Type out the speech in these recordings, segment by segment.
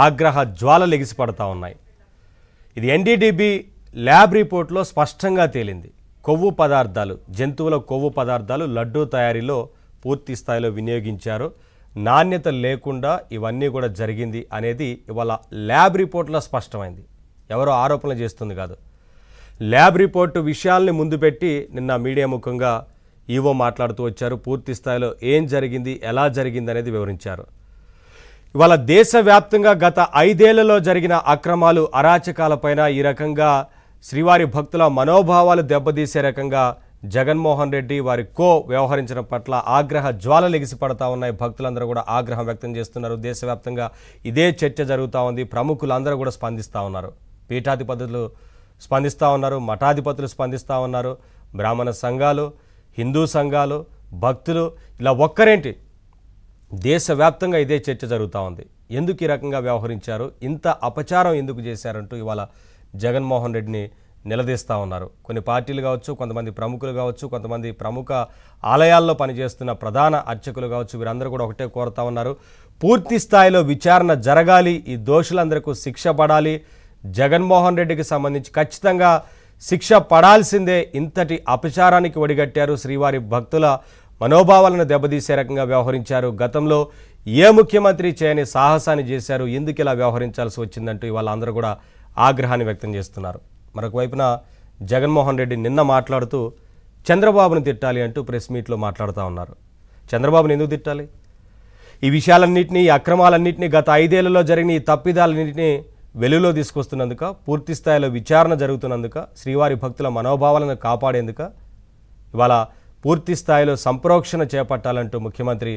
ఆగ్రహ జ్వాలలు ఎగిసిపడతా ఉన్నాయి. ఇది ఎన్డీడీబీ ల్యాబ్ రిపోర్ట్లో స్పష్టంగా తేలింది. కొవ్వు పదార్థాలు, జంతువుల కొవ్వు పదార్థాలు లడ్డూ తయారీలో పూర్తి స్థాయిలో వినియోగించారు. నాణ్యత లేకుండా ఇవన్నీ కూడా జరిగింది అనేది ఇవాళ ల్యాబ్ రిపోర్ట్లో స్పష్టమైంది. ఎవరో ఆరోపణలు చేస్తుంది కాదు. ల్యాబ్ రిపోర్టు విషయాల్ని ముందు పెట్టి నిన్న మీడియా ముఖంగా ఈవో మాట్లాడుతూ వచ్చారు. పూర్తి స్థాయిలో ఏం జరిగింది, ఎలా జరిగింది అనేది వివరించారు. ఇవాళ దేశవ్యాప్తంగా గత 5 ఏళ్లలో జరిగిన అక్రమాలు, అరాచకాలపైన ఈ రకంగా శ్రీవారి భక్తుల మనోభావాలు దెబ్బతీసే రకంగా జగన్మోహన్ రెడ్డి వారి వ్యవహరించడం పట్ల ఆగ్రహ జ్వాలలు ఎగిసిపడతా ఉన్నాయి. భక్తులందరూ కూడా ఆగ్రహం వ్యక్తం చేస్తున్నారు. దేశవ్యాప్తంగా ఇదే చర్చ జరుగుతూ ఉంది. ప్రముఖులందరూ కూడా స్పందిస్తూ ఉన్నారు. పీఠాధిపతులు స్పందిస్తూ ఉన్నారు, మఠాధిపతులు స్పందిస్తూ ఉన్నారు, బ్రాహ్మణ సంఘాలు, హిందూ సంఘాలు, భక్తులు, ఇలా ఒక్కరేంటి దేశవ్యాప్తంగా ఇదే చర్చ జరుగుతూ ఉంది. ఎందుకు ఈ రకంగా వ్యవహరించారు, ఇంత అపచారం ఎందుకు చేశారంటూ ఇవాళ జగన్మోహన్ రెడ్డిని నిలదీస్తూ ఉన్నారు. కొన్ని పార్టీలు కావచ్చు, కొంతమంది ప్రముఖులు కావచ్చు, కొంతమంది ప్రముఖ ఆలయాల్లో పనిచేస్తున్న ప్రధాన అర్చకులు కావచ్చు, వీరందరూ కూడా ఒకటే కోరుతా ఉన్నారు. పూర్తి స్థాయిలో విచారణ జరగాలి, ఈ దోషులందరికీ శిక్ష పడాలి. జగన్మోహన్ రెడ్డికి సంబంధించి ఖచ్చితంగా శిక్ష పడాల్సిందే. ఇంతటి అపచారానికి ఒడిగట్టారు. శ్రీవారి భక్తుల మనోభావాలను దెబ్బతీసే రకంగా వ్యవహరించారు. గతంలో ఏ ముఖ్యమంత్రి చేయని సాహసాన్ని చేశారు. ఎందుకు ఇలా వ్యవహరించాల్సి వచ్చిందంటూ ఇవాళ అందరూ కూడా ఆగ్రహాన్ని వ్యక్తం చేస్తున్నారు. మరొక వైపున జగన్మోహన్ రెడ్డి నిన్న మాట్లాడుతూ చంద్రబాబును తిట్టాలి అంటూ ప్రెస్ మీట్లో మాట్లాడుతూ ఉన్నారు. చంద్రబాబును ఎందుకు తిట్టాలి? ఈ విషయాలన్నింటినీ, ఈ అక్రమాలన్నింటినీ, గత 5 ఏళ్లలో జరిగిన ఈ తప్పిదాలన్నింటినీ వెలుగులో తీసుకొస్తున్నందుక, పూర్తి స్థాయిలో విచారణ జరుగుతున్నందుక, శ్రీవారి భక్తుల మనోభావాలను కాపాడేందుక ఇవాళ పూర్తి స్థాయిలో సంప్రోక్షణ చేపట్టాలంటూ ముఖ్యమంత్రి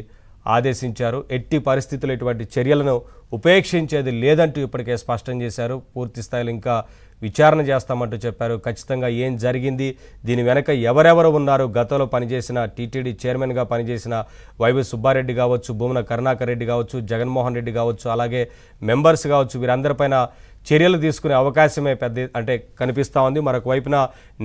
ఆదేశించారు. ఎట్టి పరిస్థితుల్లో ఇటువంటి చర్యలను ఉపేక్షించేది లేదంటూ ఇప్పటికే స్పష్టం చేశారు. పూర్తి స్థాయిలో ఇంకా విచారణ చేస్తామంటూ చెప్పారు. ఖచ్చితంగా ఏం జరిగింది, దీని వెనక ఎవరెవరు ఉన్నారు, గతంలో పనిచేసిన టీటీడీ చైర్మన్గా పనిచేసిన వైవి సుబ్బారెడ్డి కావచ్చు, భూమన కరుణాకర్ రెడ్డి కావచ్చు, జగన్మోహన్ రెడ్డి కావచ్చు, అలాగే మెంబర్స్ కావచ్చు, వీరందరిపైన చర్యలు తీసుకునే అవకాశమే కనిపిస్తూ ఉంది. మరొక వైపున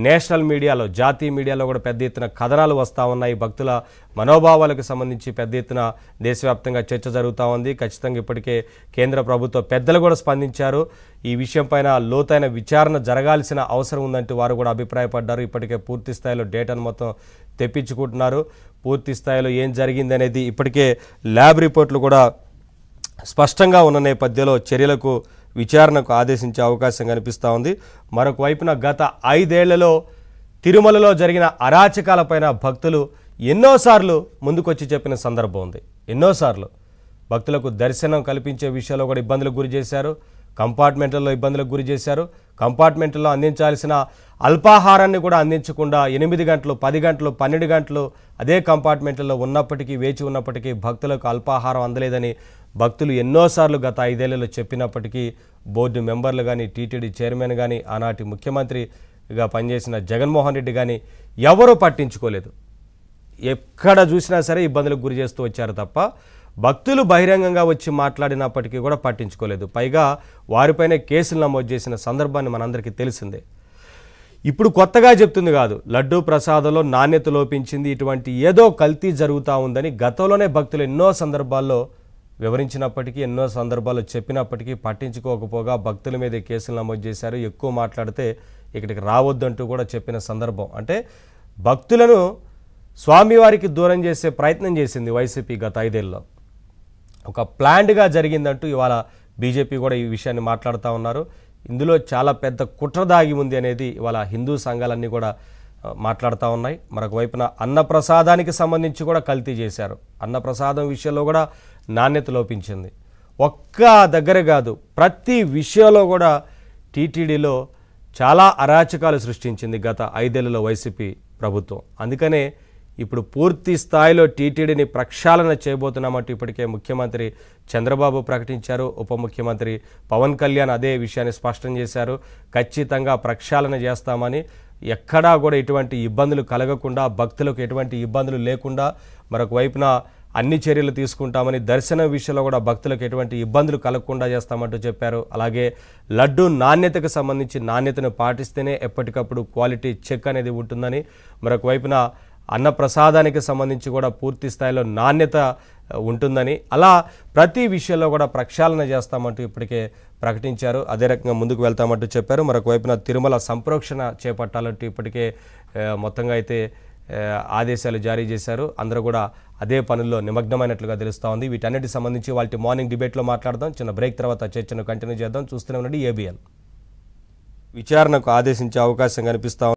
నేషనల్ మీడియాలో, జాతీయ మీడియాలో కూడా పెద్ద ఎత్తున కథనాలు వస్తూ ఉన్నాయి. భక్తుల మనోభావాలకు సంబంధించి పెద్ద ఎత్తున దేశవ్యాప్తంగా చర్చ జరుగుతూ ఉంది. ఖచ్చితంగా ఇప్పటికే కేంద్ర ప్రభుత్వ పెద్దలు కూడా స్పందించారు. ఈ విషయం పైన లోతైన విచారణ జరగాల్సిన అవసరం ఉందంటూ వారు కూడా అభిప్రాయపడ్డారు. ఇప్పటికే పూర్తి స్థాయిలో డేటాను మొత్తం తెప్పించుకుంటున్నారు. పూర్తి స్థాయిలో ఏం జరిగింది అనేది ఇప్పటికే ల్యాబ్ రిపోర్ట్లు కూడా స్పష్టంగా ఉన్న నేపథ్యంలో చర్యలకు, విచారణకు ఆదేశించే అవకాశం కనిపిస్తూ ఉంది. మరొక వైపున గత 5 ఏళ్లలో తిరుమలలో జరిగిన అరాచకాలపైన భక్తులు ఎన్నోసార్లు ముందుకొచ్చి చెప్పిన సందర్భం ఉంది. ఎన్నోసార్లు భక్తులకు దర్శనం కల్పించే విషయంలో కూడా ఇబ్బందులకు గురి చేశారు. కంపార్ట్మెంట్లలో ఇబ్బందులకు గురి చేశారు. కంపార్ట్మెంట్లో అందించాల్సిన అల్పాహారాన్ని కూడా అందించకుండా 8 గంటలు, 10 గంటలు, 12 గంటలు అదే కంపార్ట్మెంట్లలో ఉన్నప్పటికీ, వేచి ఉన్నప్పటికీ భక్తులకు అల్పాహారం అందలేదని భక్తులు ఎన్నోసార్లు గత 5 ఏళ్లలో చెప్పినప్పటికీ బోర్డు మెంబర్లు కానీ, టీటీడీ చైర్మన్ కానీ, ఆనాటి ముఖ్యమంత్రిగా పనిచేసిన జగన్మోహన్ రెడ్డి కానీ ఎవరూ పట్టించుకోలేదు. ఎక్కడ చూసినా సరే ఇబ్బందులకు గురి చేస్తూ వచ్చారు తప్ప భక్తులు బహిరంగంగా వచ్చి మాట్లాడినప్పటికీ కూడా పట్టించుకోలేదు. పైగా వారిపైనే కేసులు నమోదు చేసిన సందర్భాన్ని మనందరికీ తెలిసిందే. ఇప్పుడు కొత్తగా చెప్తుంది కాదు, లడ్డూ ప్రసాదంలో నాణ్యత లోపించింది, ఇటువంటి ఏదో కల్తీ జరుగుతూ ఉందని గతంలోనే భక్తులు ఎన్నో సందర్భాల్లో వివరించినప్పటికీ, ఎన్నో సందర్భాల్లో చెప్పినప్పటికీ పట్టించుకోకపోగా భక్తుల మీద కేసులు నమోదు చేశారు. ఎక్కువ మాట్లాడితే ఇక్కడికి రావద్దంటూ కూడా చెప్పిన సందర్భం. అంటే భక్తులను స్వామివారికి దూరం చేసే ప్రయత్నం చేసింది వైసీపీ గత 5 ఏళ్ళలో. ఒక ప్లాన్డ్గా జరిగిందంటూ ఇవాళ బీజేపీ కూడా ఈ విషయాన్ని మాట్లాడుతూ ఉన్నారు. ఇందులో చాలా పెద్ద కుట్ర దాగి ఉంది అనేది ఇవాళ హిందూ సంఘాలన్నీ కూడా మాట్లాడుతూ ఉన్నాయి. మరొక వైపున అన్నప్రసాదానికి సంబంధించి కూడా కల్తీ చేశారు. అన్నప్రసాదం విషయంలో కూడా నాణ్యత లోపించింది. ఒక్క దగ్గరే కాదు, ప్రతి విషయంలో కూడా టీటీడీలో చాలా అరాచకాలు సృష్టించింది గత 5 ఏళ్లలో వైసీపీ ప్రభుత్వం. అందుకనే ఇప్పుడు పూర్తి స్థాయిలో టీటీడీని ప్రక్షాళన చేయబోతున్నామంటూ ఇప్పటికే ముఖ్యమంత్రి చంద్రబాబు ప్రకటించారు. ఉప ముఖ్యమంత్రి పవన్ కళ్యాణ్ అదే విషయాన్ని స్పష్టం చేశారు. ఖచ్చితంగా ప్రక్షాళన చేస్తామని, ఎక్కడా కూడా ఎటువంటి ఇబ్బందులు కలగకుండా, భక్తులకు ఎటువంటి ఇబ్బందులు లేకుండా మరొక వైపున అన్ని చర్యలు తీసుకుంటామని, దర్శనం విషయంలో కూడా భక్తులకు ఎటువంటి ఇబ్బందులు కలగకుండా చేస్తామంటూ చెప్పారు. అలాగే లడ్డూ నాణ్యతకు సంబంధించి నాణ్యతను పాటిస్తేనే ఎప్పటికప్పుడు క్వాలిటీ చెక్ అనేది ఉంటుందని, మరొక వైపున అన్నప్రసాదానికి సంబంధించి కూడా పూర్తి స్థాయిలో నాణ్యత ఉంటుందని, అలా ప్రతి విషయంలో కూడా ప్రక్షాళన చేస్తామంటూ ఇప్పటికే ప్రకటించారు. అదే రకంగా ముందుకు వెళ్తామంటూ చెప్పారు. మరొక వైపున తిరుమల సంప్రోక్షణ చేపట్టాలంటూ ఇప్పటికే మొత్తంగా అయితే ఆదేశాలు జారీ చేశారు. అందరూ కూడా అదే పనుల్లో నిమగ్నమైనట్లుగా తెలుస్తూ ఉంది. వీటన్నిటికి సంబంధించి వాళ్ళ మార్నింగ్ డిబేట్లో మాట్లాడదాం. చిన్న బ్రేక్ తర్వాత చర్చను కంటిన్యూ చేద్దాం. చూస్తూనే ఉండండి ABN. విచారణకు ఆదేశించే అవకాశం కనిపిస్తా